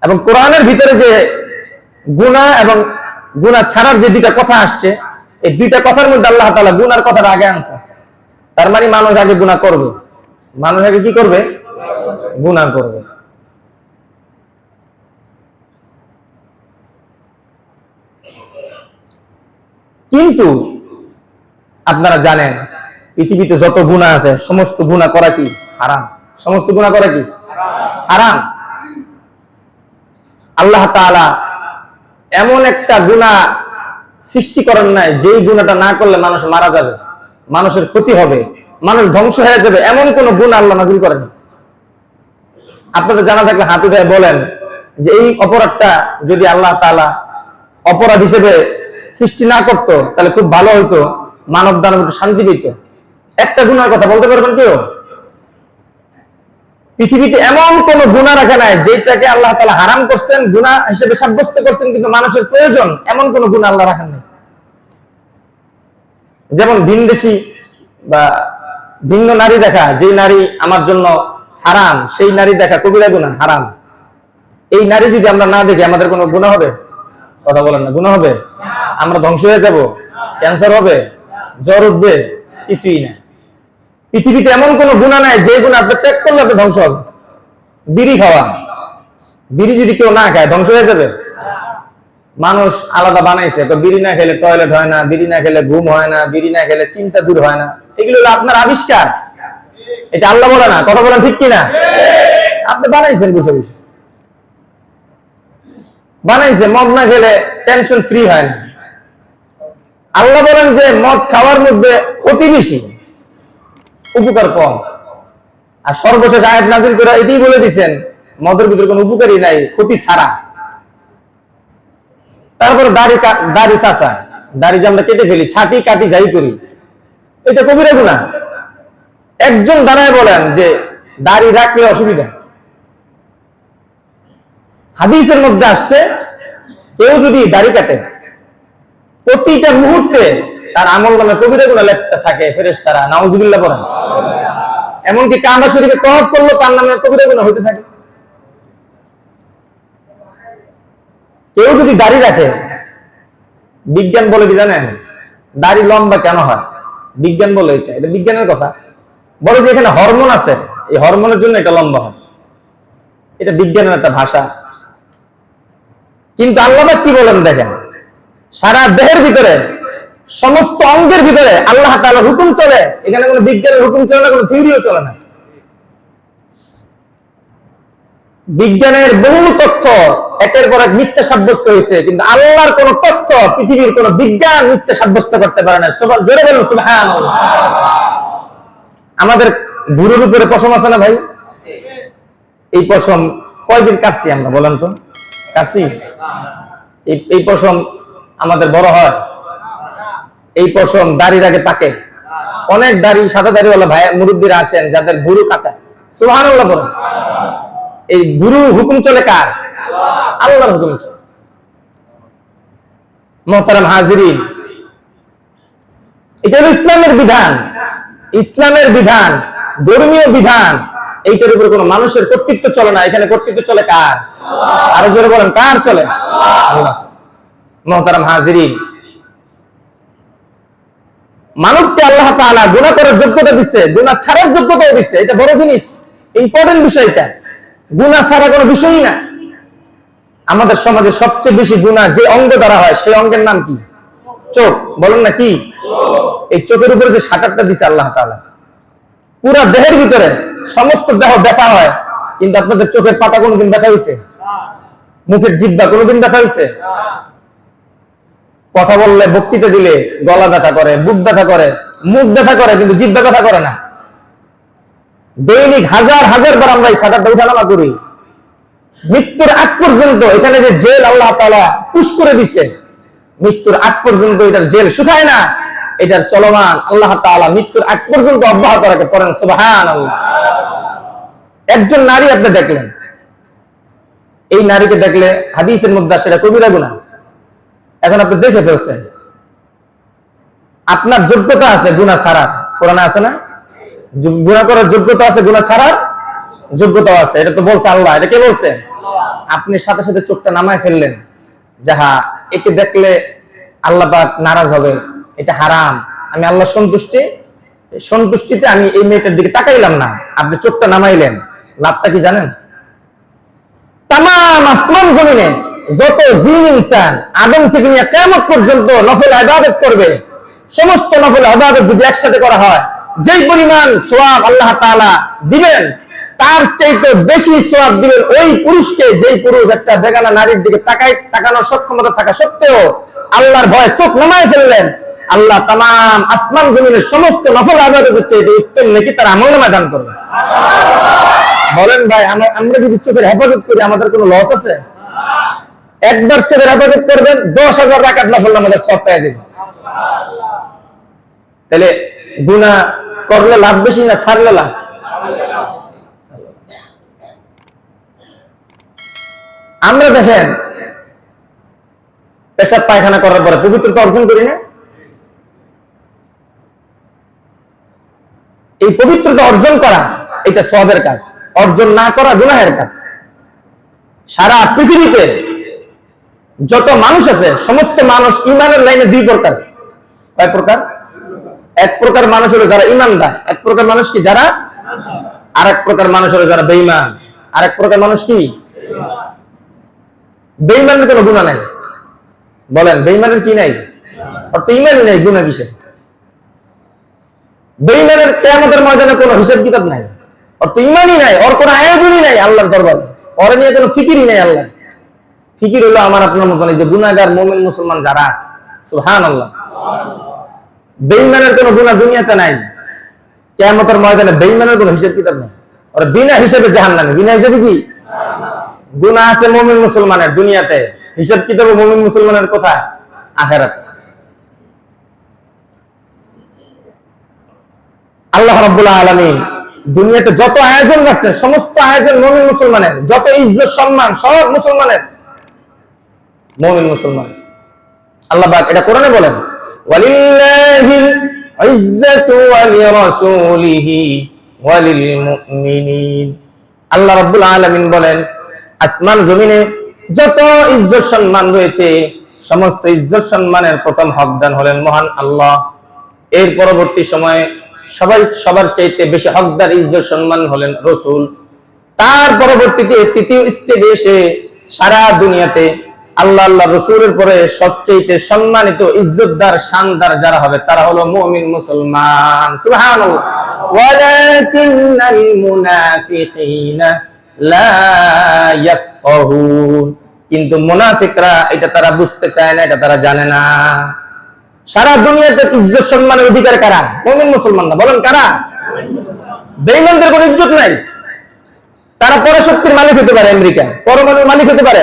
এবং কোরআনের ভিতরে যে গুনাহ এবং গুনাহ ছাড়ার যে দুইটা কথা আসছে, এই দুইটা কথার মধ্যে আল্লাহ তাআলা গুনার কথাটা আগে আনছে। তার মানে মানুষ আগে গুনাহ করবে। মানুষ আগে কি করবে? গুনাহ করবে। কিন্তু আপনারা জানেন পৃথিবীতে যত গুনাহ আছে সমস্ত গুনাহ করা কি হারাম। সমস্ত গুনাহ করা কি হারাম। আল্লাহ তাআলা এমন একটা গুনাহ সৃষ্টি করেন নাই যেই গুনাহটা না করলে মানুষ মারা যাবে, মানুষের ক্ষতি হবে, মানুষ ধ্বংস হয়ে যাবে, এমন কোন গুনাহ আল্লাহ নাযিল করেন। আপনাদের জানা থাকলে হাত উঠায় বলেন যে এই অপরাধটা যদি আল্লাহ তাআলা অপরাধ হিসেবে সৃষ্টি না করত তাহলে খুব ভালো হইতো, মানব দানব একটু শান্তি পেত। একটা গুনার কথা বলতে পারবেন কেউ? পৃথিবীতে এমন কোন গুনাহ রাখা নাই যেটাকে আল্লাহ তাআলা হারাম করছেন, গুনাহ হিসেবে সাব্যস্ত করছেন, কিন্তু মানুষের প্রয়োজন এমন কোন গুনাহ আল্লাহ রাখেন নাই। যেমন ভিনদেশী বা ভিন্ন নারী দেখা, যে নারী আমার জন্য হারাম, সেই নারী দেখা কবিরা গুনাহ, হারাম। এই নারী যদি আমরা না দেখি আমাদের কোনো গুনাহ হবে? কথা বলেন না, গুনাহ হবে? আমরা ধ্বংস হয়ে যাব? ক্যান্সার হবে? জ্বর উঠবে? কিছুই না। পৃথিবীতে এমন কোন গুনাহ নাই যে গুনাহ আপনি ত্যাগ করলে আপনি ধ্বংস হবে। বিড়ি খাওয়া, বিড়ি যদি কেউ না খায় ধ্বংস হয়ে যাবে? মানুষ আলাদা বানাইছে, তো বিড়ি না খেলে টয়লেট হয় না, বিড়ি না খেলে ঘুম হয় না, বিড়ি না খেলে চিন্তা দূর হয় না। এগুলো হলো আপনার আবিষ্কার, এটা আল্লাহ বলে না। কথা বলেন ঠিক কিনা? আপনি বানাইছেন বসে বসে, বানাইছে। মদ না খেলে টেনশন ফ্রি হয় না। আল্লাহ বলেন যে মদ খাওয়ার মধ্যে ক্ষতি বেশি, উপকার কম। আর সর্বশেষ আয়াত নাযিল করে এটাই বলে দিয়েছেন মদের ভিতরে কোনো উপকারই নাই, ক্ষতি ছাড়া। তারপরে দাড়ি চাচা, দাড়ি যে আমরা কেটে ফেলি, ছাটি কাটি যাই করি, এটা কবিরা গুনাহ। একজন দাঁড়ায় বলেন যে দাড়ি রাখলে অসুবিধা। হাদিসের মধ্যে আসছে কেউ যদি দাড়ি কাটে প্রতিটা মুহূর্তে তার আমলনামে কবিরা গুনাহ লেখতে থাকে ফেরেশতারা, নাউজুবিল্লাহ বলেন। এমনকি কাবা শরীফে তওয়াফ করলো তার নামে কবিরা গুনাহ হতে থাকে। কেউ যদি দাড়ি রাখে, বিজ্ঞান বলে কি জানেন দাড়ি লম্বা কেন হয়? বিজ্ঞান বলে এটা বিজ্ঞানের কথা। বলে যে এখানে হরমোন আছে, এই হরমোনের জন্য এটা লম্বা হয়। এটা বিজ্ঞানের একটা ভাষা। কিন্তু আল্লাহ কি বলেন দেখেন, সারা দেহের ভিতরে, সমস্ত অঙ্গের ভিতরে আল্লাহ তাআলার হুকুম চলে। এখানে কোনো বিজ্ঞানের হুকুম চলে না, কোনো থিওরিও চলে না। বিজ্ঞানের বহু তথ্য একের পর এক মিথ্যা সাব্যস্ত হয়েছে, কিন্তু আল্লাহর কোন তথ্য পৃথিবীর কোন বিজ্ঞান মিথ্যা সাব্যস্ত করতে পারে না। সবার জোরে বলুন সুবহানাল্লাহ। আমাদের ভুরুর উপরে পশম আছে না ভাই? এই পশম কয়দিন কাটছি আমরা বলেন তো? কাটছি? এই পশম আমাদের বড় হয়? এই পশম দাড়ির আগে পাকে। অনেক দাড়ি, সাদা দাড়িওয়ালা ভাই মুরব্বীরা আছেন যাদের ভুরু কাঁচা। সুবহানাল্লাহ বলেন। এই গুরু হুকুম চলে কার? আল্লাহর হুকুম চলে। মুহতারাম হাজিরিন, এটা হলো ইসলামের বিধান। ইসলামের বিধান, ধর্মীয় বিধান, এইটার উপরে কোনো মানুষের কর্তৃত্ব চলে না, এখানে কর্তৃত্ব চলে কার? আরো জোরে বলেন, কার চলে? আল্লাহ। মুহতারাম হাজিরিন, মানবকে আল্লাহ তাআলা গুনাহ করার যোগ্যতা দিচ্ছে, গুনাহ ছাড়ার যোগ্যতাও দিচ্ছে। এটা বড় জিনিস, ইম্পর্টেন্ট বিষয়। এটা গুনাহ ছাড়া কোনো বিষয়ই না। আমাদের সমাজে সবচেয়ে বেশি গুনাহ যে অঙ্গ দ্বারা হয়, সেই অঙ্গের নাম কি? চোখ। বলেন না কি? এই চোখের উপরে যে শাটারটা দিচ্ছে আল্লাহ তাআলা, পুরা দেহের ভিতরে সমস্ত দেহ ব্যথা হয়, কিন্তু আপনাদের চোখের পাতা কোনোদিন ব্যথা হয়েছে? মুখের জিহ্বা কোনোদিন ব্যথা হয়েছে? কথা বললে, বক্তৃতা দিলে গলা ব্যথা করে, বুক ব্যথা করে, মুখ ব্যথা করে, কিন্তু জিহ্বা ব্যথা করে না। দৈনিক হাজার হাজার বার আমরা এই শাটারটা উঠানামা করি। মৃত্যুর আগ পর্যন্ত এখানে যে জেল আল্লাহ তাআলা পুশ করে দিছে, মৃত্যুর আগ পর্যন্ত এটার জেল শুকায় না, এটার চলমান আল্লাহ তাআলা মৃত্যুর আগ পর্যন্ত অব্যাহত রাখে। পড়েন সুবহানাল্লাহ। একজন নারী আপনি দেখলেন, এই নারীকে দেখলে হাদিসের মধ্যে সেটা কবিরা গুনাহ। এখন আপনি দেখে ফেলছেন, আপনার যোগ্যতা আছে গুনাহ ছাড়ার, কোরআনে আছে না? গুনাহ করার যোগ্যতা আছে, গুনাহ ছাড়ার যোগ্যতাও আছে। এটা তো বলছে আল্লাহ। এটা কে বলছে? আপনি সাথে সাথে চোখটা নামায় ফেললেন, যাহা একে দেখলে আল্লাহ পাক নারাজ হবে, এটা হারাম, আমি আল্লাহ সন্তুষ্টিতে আমি এই মেয়েটার দিকে তাকাইলাম না। আপনি চোখটা নামাইলেন, লাভটা কি জানেন? তামাম আসমান জমিনে যত জিন ইনসান আদম থেকে নিয়ে কিয়ামত পর্যন্ত নফল ইবাদত করবে, সমস্ত নফল ইবাদত যদি একসাথে করা হয়, যেই পরিমাণ সওয়াব আল্লাহ তাআলা দিবেন, তার চাইতে বেশি সওয়াব দিবেন ওই পুরুষকে, যেই পুরুষ একটা বেগানা নারীর দিকে তাকানোর সক্ষমতা থাকা সত্ত্বেও আল্লাহর ভয়ে চোখ নামায় ফেললেন। আল্লাহ তামাম আসমান জমিনের সমস্ত নফল ইবাদতের চাইতে উত্তম নেকি তার আমলনামায় দান করবেন। বলেন ভাই, আমরা যদি চোখের হেফাজত করি আমাদের কোনো লস আছে? একবার চোখের হেফাজত করবেন, 10,000 রাকাত নফল নামাজের সওয়াব পেয়ে যাবেন। তাহলে গুনাহ করলে লাভ বেশি না ছাড়লে লাভ? আমরা দেখেন পেশাব পায়খানা করার পরে পবিত্রতা অর্জন করি না? এই পবিত্রতা অর্জন করা এটা সওয়াবের কাজ, অর্জন না করা গুনাহের কাজ। সারা পৃথিবীতে যত মানুষ আছে, সমস্ত মানুষ ঈমানের লাইনে দুই প্রকার। কয় প্রকার? এক প্রকার মানুষ হলো যারা ঈমানদার, এক প্রকার মানুষ কি যারা, আর এক প্রকার মানুষ হলো যারা বেঈমান। আর এক প্রকার মানুষ কি? বেঈমানের কোনো গুনাহ নাই। বলেন বেঈমানের কি নাই? ওর তো ঈমানই নাই, গুনাহ কিসের? বেঈমানের কিয়ামতের ময়দানে কোনো হিসাব কিতাব নাই, ওর তো ঈমানই নাই, ওর কোনো আয়োজনই নাই আল্লাহর দরবারে, ওর নিয়ে কোনো ফিকিরই নাই। আল্লাহ ফিকির হলো আমার আপনার মতন এই যে গুনাহগার মুমিন মুসলমান যারা আছে। সুবহানাল্লাহ। বেঈমানের কোনো গুনাহ দুনিয়াতে নাই, কিয়ামতের ময়দানে বেঈমানের কোনো হিসাব কিতাব নাই, ওর বিনা হিসাবে জাহান্নামে। বিনা হিসাবে কি? গুনাহ আছে মুমিন মুসলমানের দুনিয়াতে, হিসাব কিতাব মুমিন মুসলমানের কোথায়? আখিরাতে। আল্লাহ রাব্বুল আলামিন দুনিয়াতে যত আয়োজন রাখছেন, সমস্ত আয়োজন মুমিন মুসলমানের, যত ইজ্জত সম্মান সব মুসলমানের, মুমিন মুসলমান। আল্লাহ পাক এটা কোরআনে বলেন, ওয়ালিল্লাহিল ইজ্জাতু ওয়া লিরাসূলিহি ওয়া লিল মুমিনিন। আল্লাহ রাব্বুল আলামিন বলেন, আসমান জমিনে যত ইজ্জত সম্মান রয়েছে, সমস্ত ইজ্জত সম্মানের প্রথম হকদার হলেন মহান আল্লাহ। এর পরবর্তী সময়ে সবার চাইতে বেশি হকদার ইজ্জত সম্মান হলেন রাসূল। তার পরবর্তীতে তৃতীয় স্টেজে এসে সারা দুনিয়াতে আল্লাহ রাসূলের পরে সবচেয়ে সম্মানিত ইজ্জতদার শানদার যারা হবে তারা হলো মুমিন মুসলমান। সুবহানাল্লাহ। ওয়ালাকিন্নাল মুনাফিকিনা লা ইয়াফকাহুন। কিন্তু মুনাফিকরা এটা তারা বুঝতে চায় না, এটা তারা জানে না। সারা দুনিয়াতে ইজ্জত সম্মানের অধিকার কারা? মুমিন মুসলমান না। বলেন কারা? বেঈমানদের কোনো ইজ্জত নাই। তারা পরশক্তির মালিক হতে পারে, আমেরিকা পরমাণুর মালিক হতে পারে,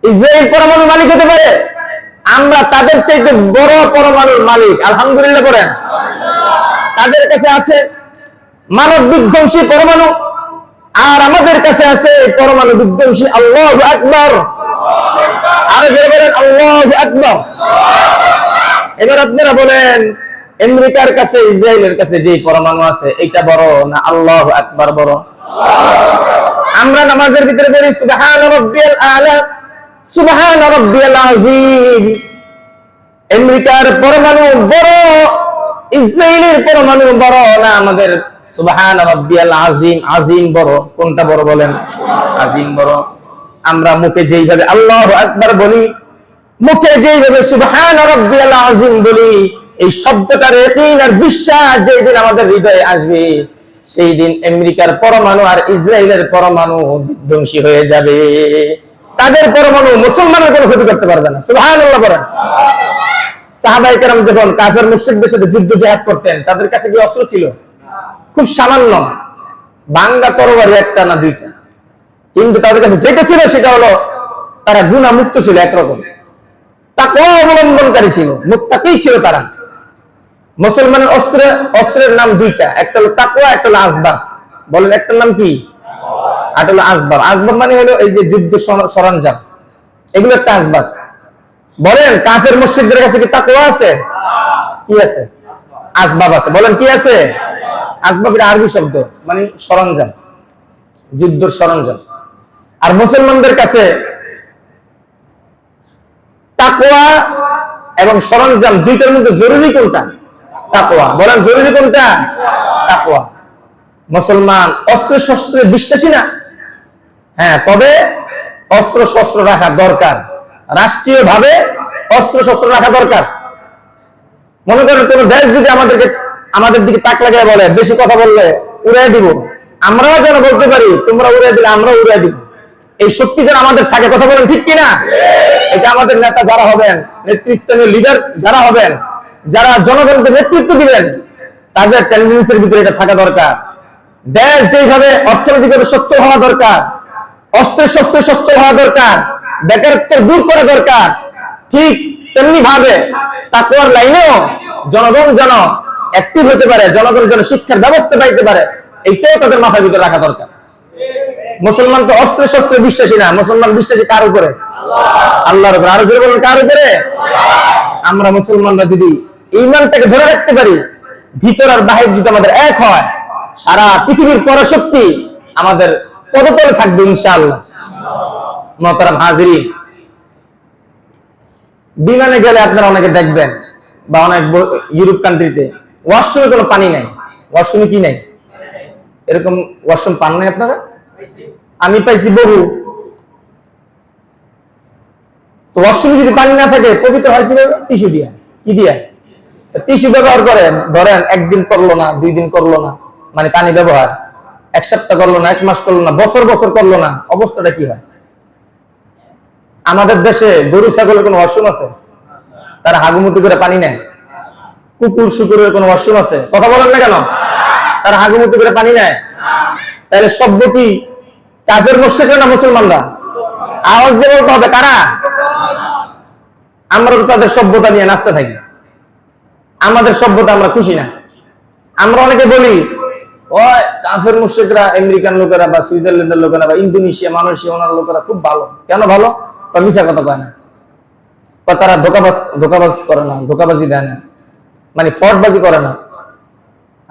ইসরায়েল পরমাণুর মালিক হতে পারে, আমরা তাদের চাইতে বড় পরমাণুর মালিক আলহামদুলিল্লাহ করেন। তাদের কাছে আছে মানব বিধ্বংসী পরমাণু, আর আমাদের কাছে আছে পরমাণু বিধ্বংসী আল্লাহু আকবার। আরে জোরে বলেন আল্লাহু আকবার। এবার আপনারা বলেন আমেরিকার কাছে ইসরায়েলের কাছে যে পরমাণু আছে এটা বড় না আল্লাহু আকবার বড়? আমরা নামাজের ভিতরে বলি সুবহান রাব্বিয়াল আলা, সুবহান রাব্বিয়াল আযীম। আমেরিকার পরমাণু বড়, ইসরায়েলের পরমাণু বড় না, আমাদের সুবহান রাব্বিয়াল আযীম, আযীম বড়। কোনটা বড় বলেন? আযীম বড়। আমরা মুখে যেইভাবে আল্লাহু আকবার বলি, মুখে যেইভাবে সুবহান রাব্বিয়াল আযীম বলি, এই শব্দটার ইয়াকিন আর বিশ্বাস যেদিন আমাদের হৃদয়ে আসবে, সেই দিন আমেরিকার পরমাণু আর ইসরায়েলের পরমাণু বিধ্বংসী হয়ে যাবে। তাদের পরমাণু মুসলমানের কোনো ক্ষতি করতে পারবে না। সুবহানাল্লাহ বলেন। সাহাবায়ে কেরাম যখন কাফের মুশরিকদের সাথে যুদ্ধ জিহাদ করতেন, তাদের কাছে কি অস্ত্র ছিল? খুব সামান্য, ভাঙ্গা তরবারি একটা না দুইটা। কিন্তু তাদের কাছে যেটা ছিল সেটা হলো তারা গুনাহ মুক্ত ছিল, একরকম তাকওয়া অবলম্বনকারী ছিল, মুত্তাকী ছিল তারা। মুসলমানের অস্ত্রের নাম দুইটা, একটা হলো তাকওয়া, একটা হলো আসবাব। বলেন একটার নাম কি? আর হলো আসবাব। আসবাব মানে হলো এই যে যুদ্ধ সরঞ্জাম, এগুলো একটা আসবাব। বলেন কাফের মুশরিকদের কাছে কি তাকওয়া আছে? কি আছে? আসবাব আছে। বলেন কি আছে? আসবাব এটা আরবি শব্দ, মানে সরঞ্জাম, যুদ্ধের সরঞ্জাম। আর মুসলমানদের কাছে তাকওয়া এবং সরঞ্জাম দুইটার মধ্যে জরুরি কোনটা? তাকওয়া। বলেন জরুরি কোনটা? তাকওয়া। মুসলমান অস্ত্র শস্ত্রে বিশ্বাসী না? হ্যাঁ, তবে অস্ত্র শস্ত্র রাখা দরকার, রাষ্ট্রীয় ভাবে অস্ত্র শস্ত্র রাখা দরকার। মনে করেন কোন দেশ যদি আমাদের দিকে তাক লাগায় বলে বেশি কথা বললে উড়াই দিব, আমরাও যেন বলতে পারি তোমরা উড়াই দিলে আমরাও উড়াই দিব, এই শক্তি যেন আমাদের থাকে। কথা বলেন ঠিক কিনা? এটা আমাদের নেতা যারা হবেন, নেতৃস্থানীয় লিডার যারা হবেন, যারা জনগণকে নেতৃত্ব দিবেন, তাদের টেন্ডেন্সির ভিতরে এটা থাকা দরকার। দেশ যেভাবে অর্থনৈতিকভাবে সচ্ছল হওয়া দরকার, অস্ত্রের শস্ত্রে সচ্ছল হওয়া দরকার, বেকারত্ব দূর করা দরকার, ঠিক তেমনি ভাবে তাকওয়ার লাইনেও জনগণ যেন অ্যাক্টিভ হতে পারে, জনগণ যেন শিক্ষার ব্যবস্থা পাইতে পারে, এইটাও তাদের মাথার ভিতরে রাখা দরকার। মুসলমান তো অস্ত্র শস্ত্রে বিশ্বাসী না, মুসলমান বিশ্বাসী কার উপরে? আল্লাহর উপরে। আরো জোরে বলুন কার উপরে? আমরা মুসলমানরা যদি ঈমানটাকে ধরে রাখতে পারি, ভিতর আর বাহির যদি আমাদের এক হয়, সারা পৃথিবীর পরাশক্তি আমাদের পদতলে থাকবে ইনশাআল্লাহ। মুহতারাম হাজিরিন, বিমানে গেলে আপনারা অনেকে দেখবেন, বা অনেক ইউরোপ কান্ট্রিতে ওয়াশরুমে কোনো পানি নাই। ওয়াশরুমে কি নাই? এরকম ওয়াশরুম পান নাই আপনারা? আমি পাইছি বহু। তো ওয়াশরুমে যদি পানি না থাকে পবিত্র হয় কিভাবে? টিস্যু দিয়া। কি দিয়া? টিস্যু ব্যবহার করেন। ধরেন একদিন করলো না, 2 দিন করলো না, মানে পানি ব্যবহার 1 সপ্তাহ করলো না, 1 মাস করলো না, বছর বছর করলো না, অবস্থাটা কি হয়? আমাদের দেশে গরু ছাগলের কোনো ওয়াশরুম আছে? তারা হাগুমুতি করে পানি নেয়। কুকুর শুকুরের কোনো ওয়াশরুম আছে? কথা বলেন না কেন? তারা হাগুমুতি করে পানি নেয়। তাহলে সভ্য কি কাফের মুশরিকরা না মুসলমানরা? আওয়াজ দিয়ে বলতে হবে কারা? আমরা তো তাদের সভ্যতা নিয়ে নাচতে থাকি, আমাদের সভ্যতা আমরা খুশি না। আমরা অনেকে বলি ওই কাফের মুশরিকরা, আমেরিকান লোকেরা বা সুইজারল্যান্ডের লোকেরা বা ইন্দোনেশিয়া, মালয়েশিয়া, ওনার লোকেরা খুব ভালো। কেন ভালো? মিশা কথা কয় না, তারা ধোকাবাজ করে না, ধোকাবাজি দেয় না, মানে ফ্রডবাজি করে না।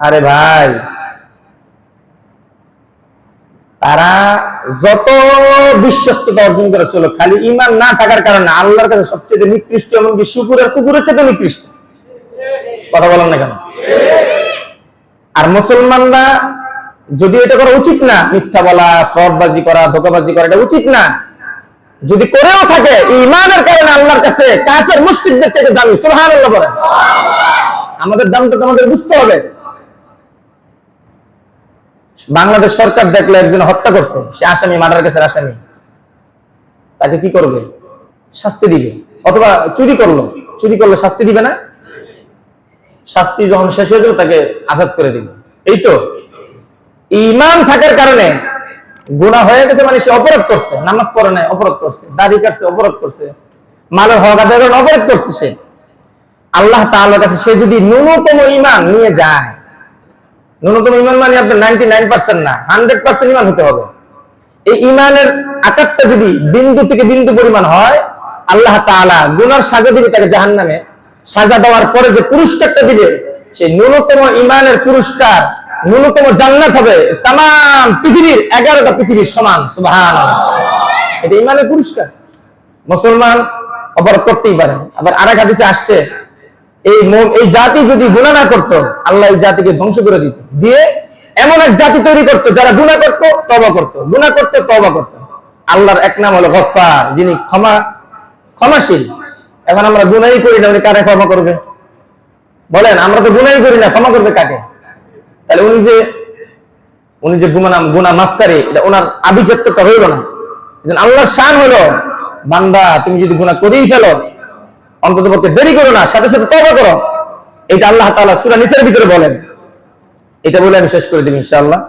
আরে ভাই, তারা যত বিশ্বস্ততা অর্জন করে চলো, খালি ঈমান না থাকার কারণে আল্লাহর কাছে সবচেয়ে নিকৃষ্ট, এমনকি শুকুরের কুকুরের চেয়ে নিকৃষ্ট। কথা বলেন না কেন? আর মুসলমানরা যদি এটা করা উচিত না, মিথ্যা বলা, ফ্রডবাজি করা, ধোকাবাজি করা, এটা উচিত না। যদি করেও থাকে ঈমানের কারণে আল্লাহর কাছে কাফের মুশরিকদের থেকে দামি। সুবহানাল্লাহ বলেন। আমাদের দামটা তোমাদের বুঝতে হবে। বাংলাদেশ সরকার দেখলে একজন হত্যা করছে, সে আসামি, মার্ডার কেসের আসামি, তাকে কি করবে? শাস্তি দিবে। অথবা চুরি করলো শাস্তি দিবে না? শাস্তি যখন শেষ হয়ে যাবে তাকে আজাদ করে দিবে। এই তো ঈমান থাকার কারণে গুনাহ হয়ে গেছে, মানে সে অপরাধ করছে, নামাজ পড়ে নাই অপরাধ করছে, দাড়ি কাটছে অপরাধ করছে, মালের হক আদায় করে অপরাধ করছে, সে আল্লাহ তাআলার কাছে সে যদি ন্যূনতম ঈমান নিয়ে যায়, ন্যূনতম ঈমান মানে আপনার 99% না, 100% ঈমান হতে হবে। এই ঈমানের আকারটা যদি বিন্দু থেকে বিন্দু পরিমাণ হয়, আল্লাহ তাআলা গুনার সাজা দিবে তাকে জাহান্নামে। সাজা দেওয়ার পরে যে পুরস্কারটা দিবে, সেই ন্যূনতম ঈমানের পুরস্কার ন্যূনতম জান্নাত হবে তাম পৃথিবীর 11টা পৃথিবীর সমান। সুবহানাল্লাহ। এটা ইমানের পুরস্কার। মুসলমান অপরাধ করতেই পারে। আবার আরেক হাদিসে আসছে এই জাতি যদি গুনাহ না করতো, আল্লাহ এই জাতিকে ধ্বংস করে দিত, দিয়ে এমন এক জাতি তৈরি করতো যারা গুনাহ করতো তওবা করতো, গুনাহ করতো তওবা করতো। আল্লাহর এক নাম হলো গফফার, যিনি ক্ষমাশীল। এখন আমরা গুনাহই করি না, উনি কারে ক্ষমা করবে বলেন? আমরা তো গুনাহই করি না, ক্ষমা করবে কাকে? তাহলে উনি যে গুনাহ মাফকারী, এটা ওনার আভিজাত্যটা হইল না। আল্লাহর শান হলো, বান্দা তুমি যদি গুনাহ করেই ফেলো, অন্ততপক্ষে দেরি করো না, সাথে সাথে তওবা করো। এটা আল্লাহ তাআলা সূরা নিসার ভিতরে বলেন। এটা বলে আমি শেষ করে দেব ইনশাআল্লাহ।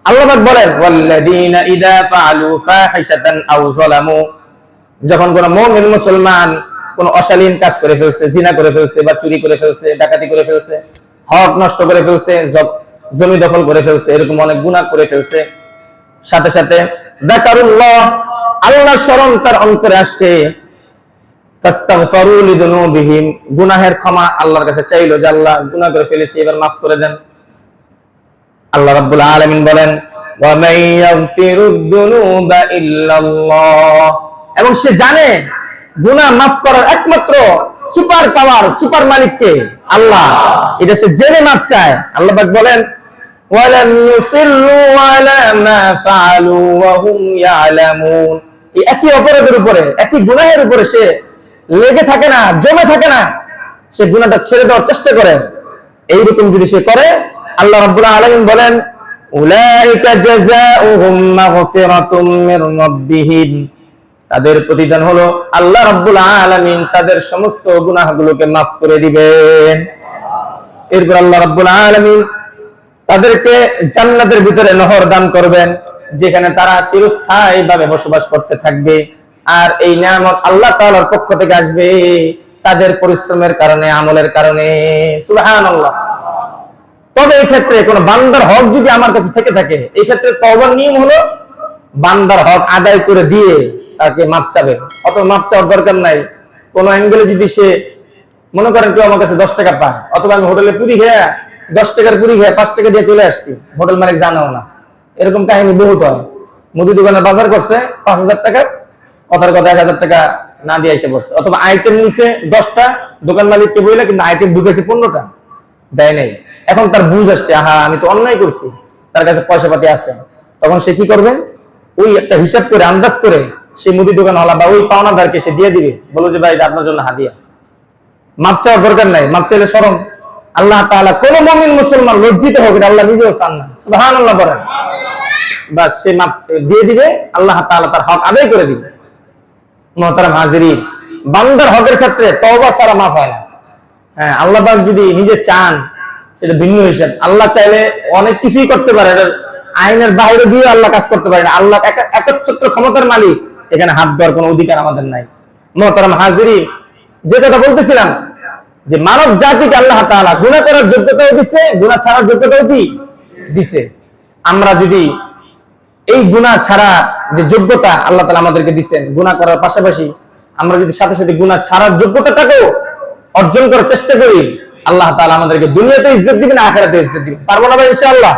আল্লাহ পাক বলেন, ওয়াল্লাযীনা ইযা ফাআলু ফাহিশাতান আও যালামু, যখন কোন মুমিন মুসলমান কোন অশালীন কাজ করে ফেলছে, জিনা করে ফেলছে, বা চুরি করে ফেলছে, ডাকাতি করে ফেলছে, হক নষ্ট করে ফেলছে, জমি দখল করে ফেলছে, এরকম অনেক গুনাহ করে ফেলছে, সাথে সাথে যাকারুল্লাহ, আল্লাহর স্মরণ তার অন্তরে আসছে, ফাস্তাগফিরু লিযুনুবিহিম, গুনাহের ক্ষমা আল্লাহর কাছে চাইলো যে আল্লাহ গুনাহ করে ফেলেছি, এবার মাফ করে দেন। আল্লাহ রাব্বুল আলামিন বলেন, ওয়া মান ইয়াগফিরুদ দুনুবা ইল্লাল্লাহ, এবং সে জানে গুনাহ মাফ করার একমাত্র সুপার পাওয়ার, সুপার মালিক কে? আল্লাহ। এটা সে জেনে মাফ চায়। আল্লাহ পাক বলেন, ওয়ালাম ইউসিল্লু আলা মা ফাআলু ওয়া হুম ইয়ালামুন, এই একই অপরাধের উপরে, একই গুনাহের উপরে সে লেগে থাকে না, জমে থাকে না, সে গুনাহটা ছেড়ে দেওয়ার চেষ্টা করে। এইরকম যদি সে করে, আল্লাহ রাব্বুল আলামিন বলেন, উলাইকা জাযাউহুম মাগফিরাতুম মির রাব্বিহিম, তাদের প্রতিদান হলো আল্লাহ রাব্বুল আলামিন তাদের সমস্ত গুনাহগুলোকে মাফ করে দিবেন। এরপর আল্লাহ রাব্বুল আলামিন তাদেরকে জান্নাতের ভিতরে নহর দান করবেন, যেখানে তারা চিরস্থায়ীভাবে বসবাস করতে থাকবে। আর এই নিয়ামত আল্লাহ তাআলার পক্ষ থেকে আসবে তাদের পরিশ্রমের কারণে, আমলের কারণে। সুবহানাল্লাহ। তবে এই ক্ষেত্রে কোন বান্দার হক যদি আমার কাছে থেকে থাকে, এই ক্ষেত্রে তওবার নিয়ম হলো বান্দার হক আদায় করে দিয়ে তাকে মাপ চাবে। অত মাপ চাওয়ার দরকার নাই। কোন অ্যাঙ্গেলে যদি সে মনে করেন কেউ আমার কাছে 10 টাকা পায়, অথবা আমি হোটেলে পুরি খেয়ে 10 টাকার পুরি খেয়ে 5 টাকা দিয়ে চলে আসছি, হোটেল মালিক জানাও না, এরকম কাহিনী বহুত হয়। মুদি দোকানে বাজার করছে 5000 টাকা, কথার কথা 1000 টাকা না দিয়ে এসে পড়ছে, অথবা আইটেম নিছে 10টা, দোকান মালিককে বইলে কিন্তু আইটেম ঢুকেছে 15টা, দেয় নাই। এখন তার বুঝ আসছে, আহা আমি তো অন্যায় করছি, তার কাছে পয়সা পাতি আছে। তখন সে কি করবে? ওই একটা হিসাব করে, আন্দাজ করে সেই মুদি দোকানওয়ালা বা ওই পাওনাদারকে সে দিয়ে দিবে, বলো যে ভাই এটা আপনার জন্য হাদিয়া। মাপ চাওয়ার দরকার নাই, মাপ চাইলে শরম। আল্লাহ তাআলা কোন মুমিন মুসলমান লজ্জিত হোক, এটা আল্লাহ নিজেও চান না। সুবহানাল্লাহ বলেন। বাস সে মাপ দিয়ে দিবে, আল্লাহ তাআলা তার হক আদায় করে দিবে। মুহতারাম হাজিরিন, বান্দার হকের ক্ষেত্রে তওবা ছাড়া মাফ হয় না। হ্যাঁ, আল্লাহ পাক যদি নিজে চান সেটা ভিন্ন হিসাব। আল্লাহ চাইলে অনেক কিছুই করতে পারে, আইনের বাইরে দিয়ে আল্লাহ কাজ করতে পারে না। আল্লাহ একচ্ছত্র ক্ষমতার মালিক, এখানে হাত দেওয়ার কোনো অধিকার আমাদের নাই। মুহতারাম হাজিরিন, যে কথা বলতেছিলাম যে মানব জাতিকে আল্লাহ তাআলা গুনাহ করার যোগ্যতাও দিছে, গুনাহ ছাড়ার যোগ্যতাও কি দিছে। আমরা যদি এই গুনাহ ছাড়া যে যোগ্যতা আল্লাহ তাআলা আমাদেরকে দিবেন, গুনাহ করার পাশাপাশি আমরা যদি সাথে সাথে গুনাহ ছাড়ার যোগ্যতাটাকেও অর্জন করার চেষ্টা করি, আল্লাহ তাআলা আমাদেরকে দুনিয়াতে ইজ্জত দিবেন, আখিরাতে ইজ্জত দিবেন। পারবো না ভাই ইনশাআল্লাহ?